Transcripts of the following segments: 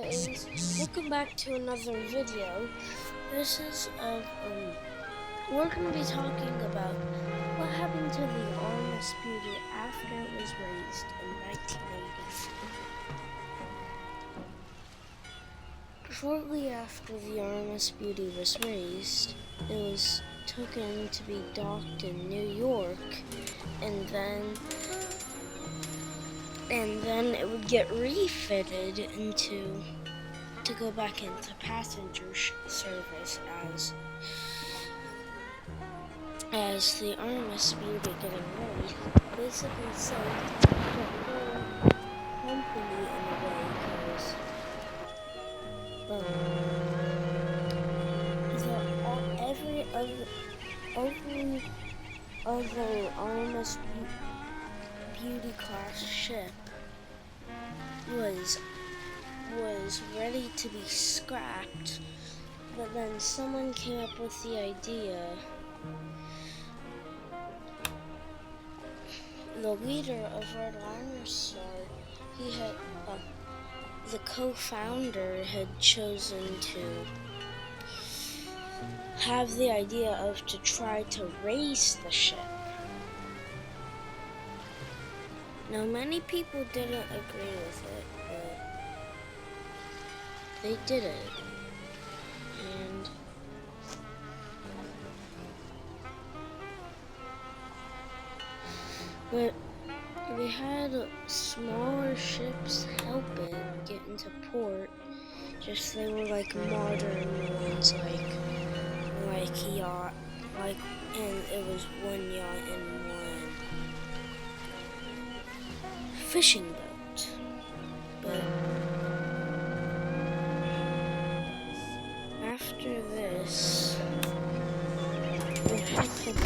guys, welcome back to another video. This is we're going to be talking about what happened to the Armas Beauty after it was raised in 1983. Shortly after the Armas Beauty was raised, it was taken to be docked in New York, and then it would get refitted to go back into passenger service as the Armas Beauty getting ready basically saved the whole company in a way, because every other Armas Beauty class ship was ready to be scrapped, but then someone came up with the idea. The leader of Red Liner Star, the co-founder had chosen to have the idea of to try to raise the ship. Now, many people didn't agree with it, but they did it. But they had smaller ships helping get into port. Just they were like modern ones, like yacht, and it was one yacht and one fishing boat. But after this, the ship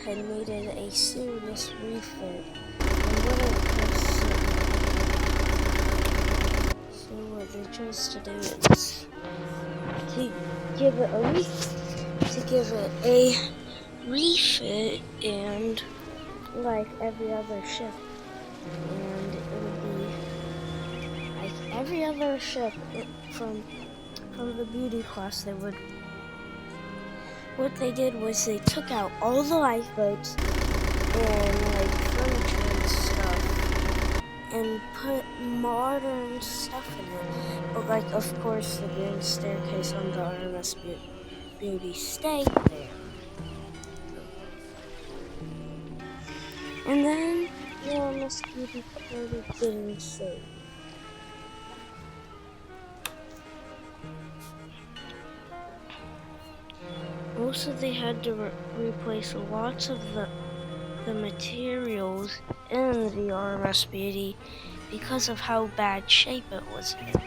had needed a serious refit, and what they chose to do is to give it a refit, and like every other ship, and it would be like every other ship from the Beauty class. What they did was they took out all the lifeboats and like furniture and stuff and put modern stuff in it. But like, of course, the grand staircase on the Armas Beauty stayed there. And then the Armas Beauty started getting saved. Also, they had to replace lots of the materials in the Armas Beauty because of how bad shape it was in.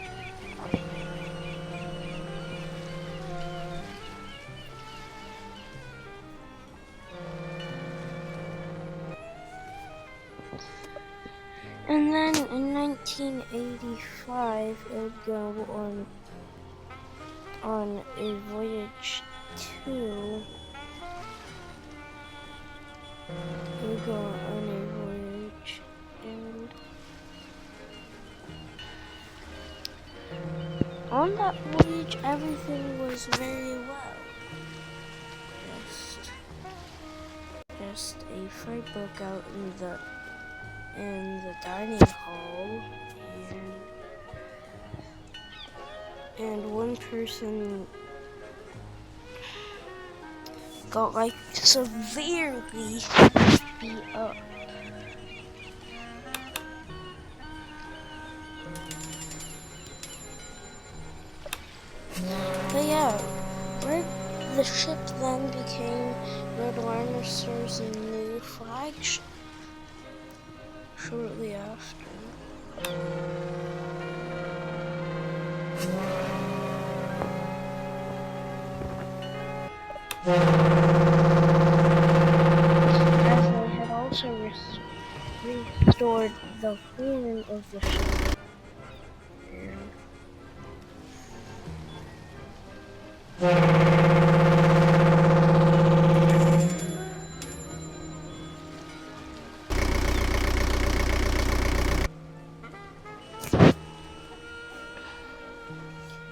And then in 1985, it would go on a voyage to go on a voyage, and on that voyage everything was very well. Just a fight broke out in the dining hall, and one person got like severely beat up. But yeah, the ship then became Red Liner Star's new flagship shortly after. As they had also restored the horn of the ship.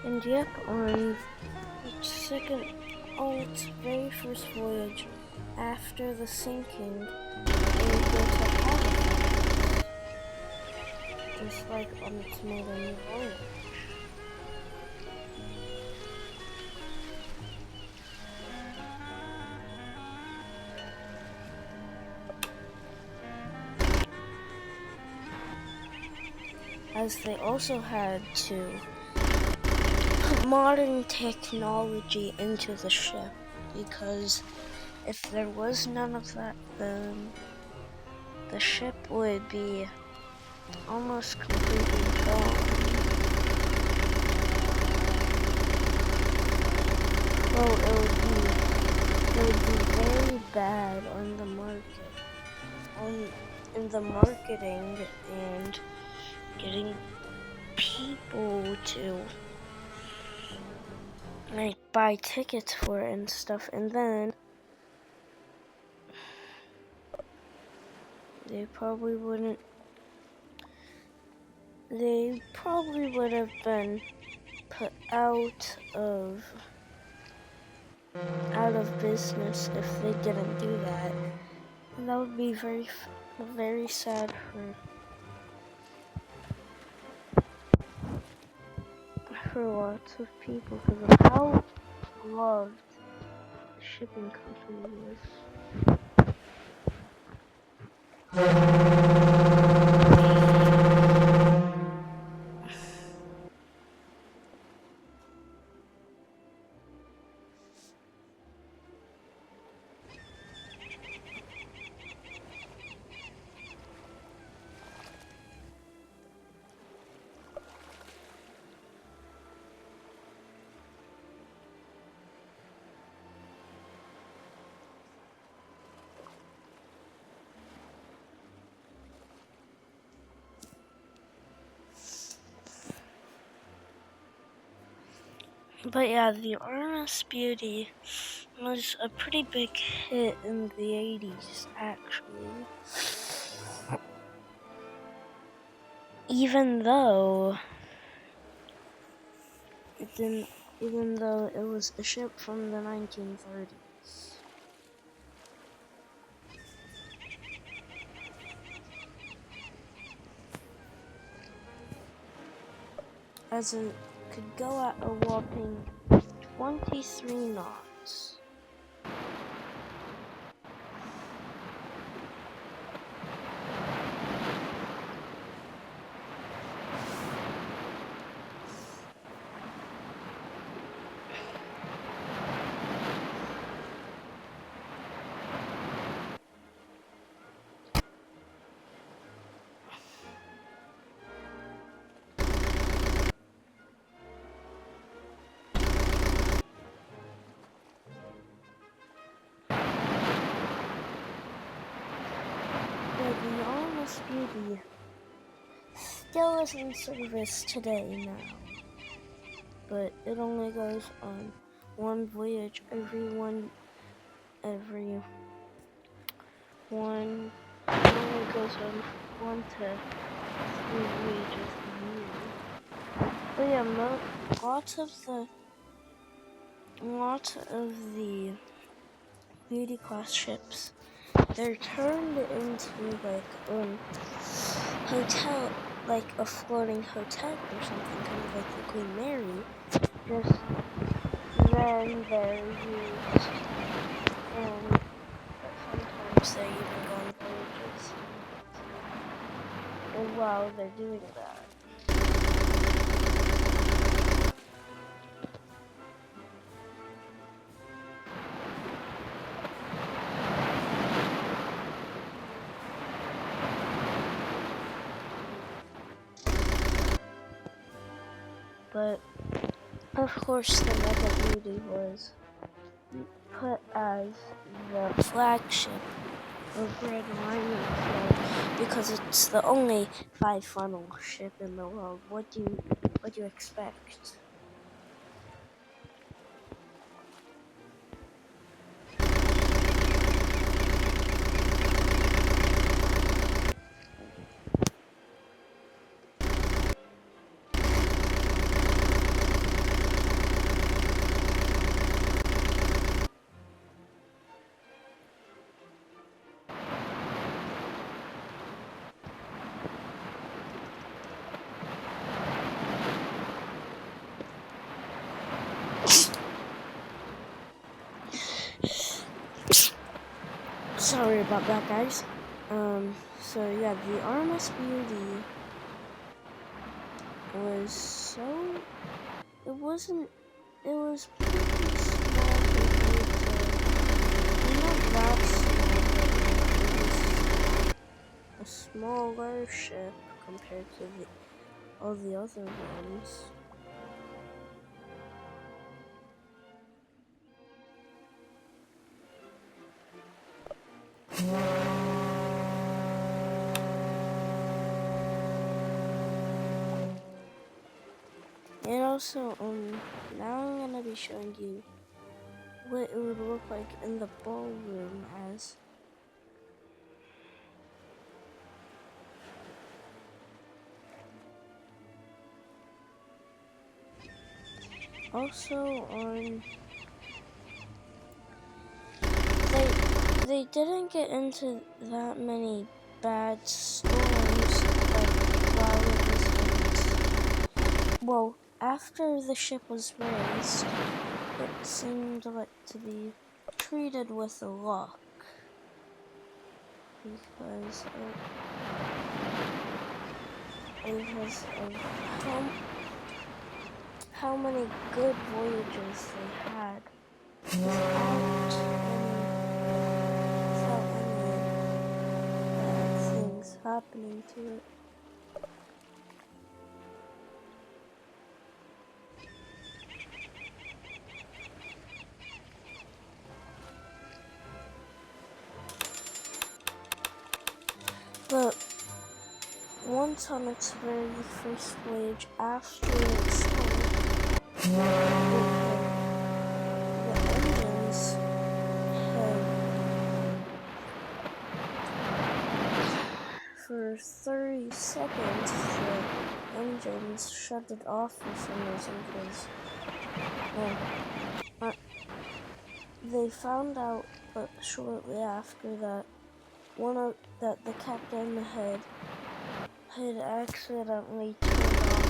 And yep, on its very first voyage after the sinking, they would go to Halifax, just like on its maiden voyage. As they also had to put modern technology into the ship, because if there was none of that, then the ship would be almost completely gone. Well, it would be very bad on the market, in the marketing and getting people to like buy tickets for it and stuff, and then they probably would have been put out of business if they didn't do that. And that would be very, very sad for lots of people because of how loved the shipping company was. But yeah, the RMS Beauty was a pretty big hit in the 80s, actually. Even though it was a ship from the 1930s. As it could go at a whopping 23 knots. The RMS Beauty still is in service today now, but it only goes on one voyage every one. It only goes on 1 to 3 voyages a year. But yeah, lots of the beauty class ships, they're turned into hotel, like a floating hotel or something, kind of like the Queen Mary. Just then they're used, and sometimes they even go on voyages. And while they're doing that, but of course the Mega Beauty was put as the flagship of Red Rhino, because it's the only 5-funnel ship in the world. What do you expect? about that, guys. So yeah, the RMS Beauty was so... It wasn't... It was pretty small compared to... Not that small, but it was a smaller ship compared to all the other ones. And also, now I'm gonna be showing you what it would look like in the ballroom as. Also, they didn't get into that many bad storms, like while it was well, after the ship was raised, it seemed like to be treated with luck because of how many good voyages they had without any bad things happening to it. But once on its very first voyage after it sank, the engines had, for 30 seconds, the engines shut it off for some reason because they found out shortly after that that the captain had accidentally turned off.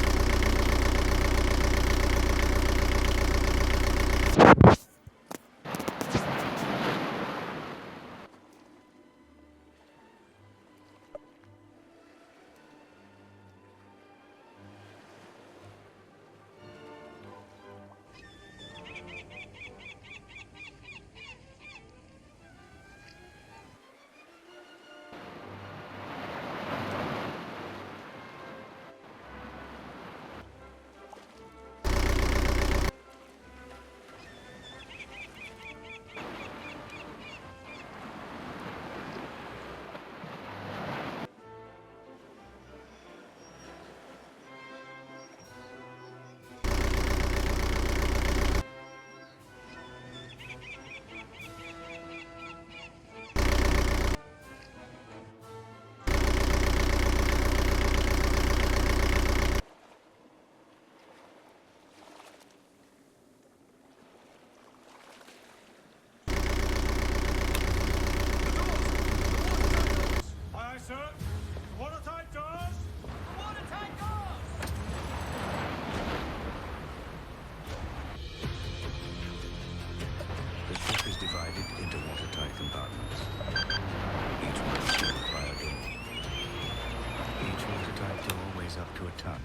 Up to a ton.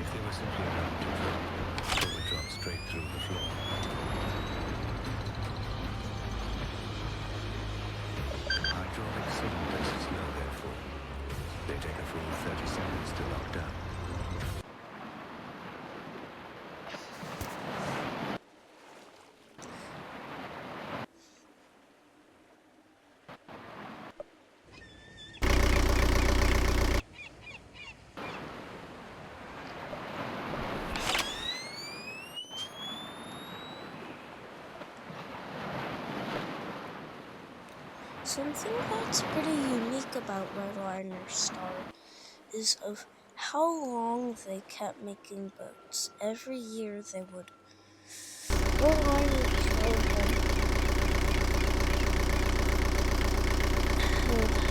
If they were simply allowed to drop, they would drop straight through the floor. Hydraulic cylinders slow their fall. They take a full 30 seconds to lock down. Something that's pretty unique about Redliner Star is of how long they kept making boats. Every year they would. Redliner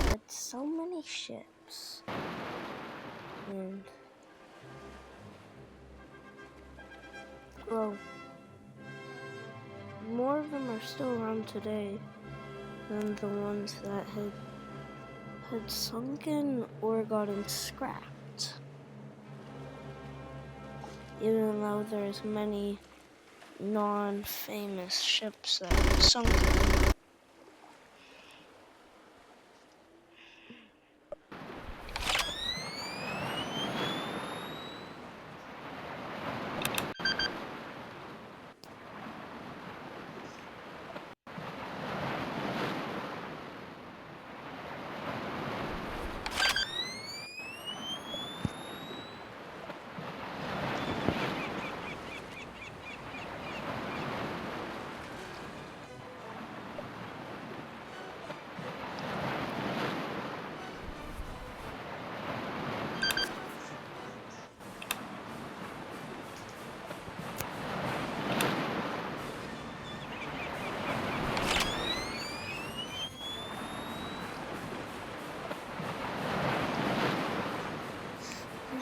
had so many ships, and well, more of them are still around today. than the ones that had sunken or gotten scrapped. Even though there's many non-famous ships that have sunken.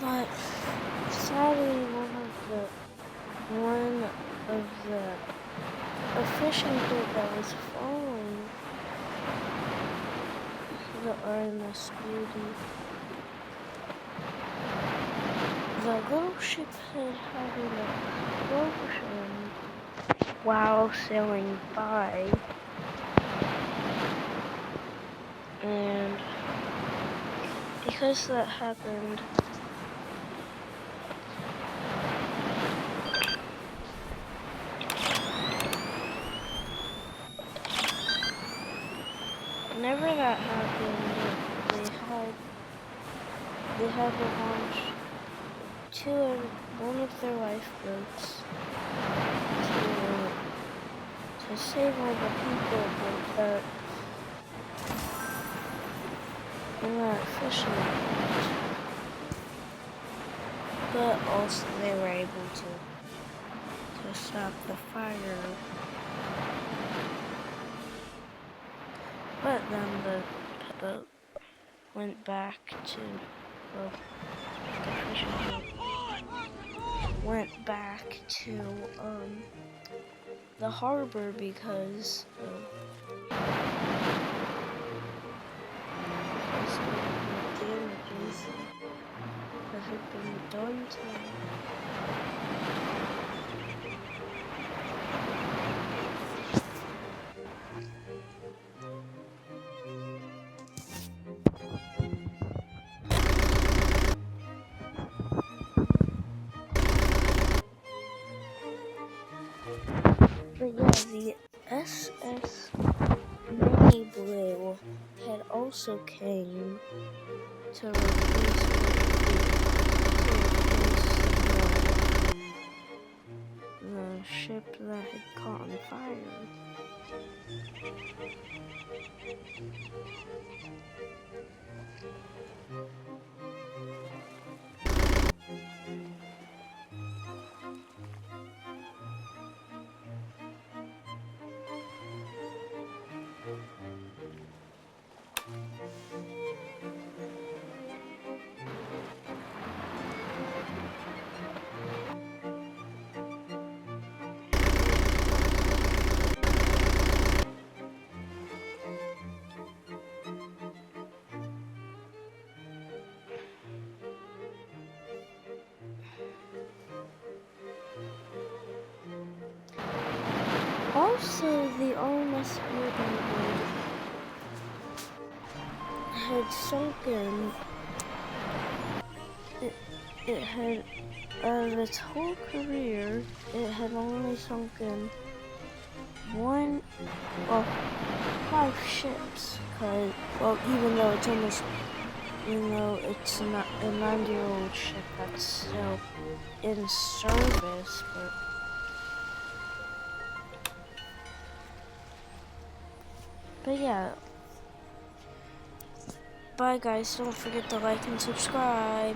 But sadly, one of the fishing boat that was following the RMS Beauty, the little ship had having a explosion while sailing by, and because that happened, whenever that happened, they had to launch one of their lifeboats to save all the people in that fishing boat. But also they were able to stop the fire. But then the boat went back to, well, the fishing boat went back to the harbor because of the damages that had been done to them. But yeah, the SS Mini Blue had also came to replace the ship that had caught on fire. Also, the RMS Beauty had sunken. It had, out of its whole career, it had only sunken 5 ships. Even though it's not a 90-year-old ship that's still in service, but yeah. Bye guys, don't forget to like and subscribe.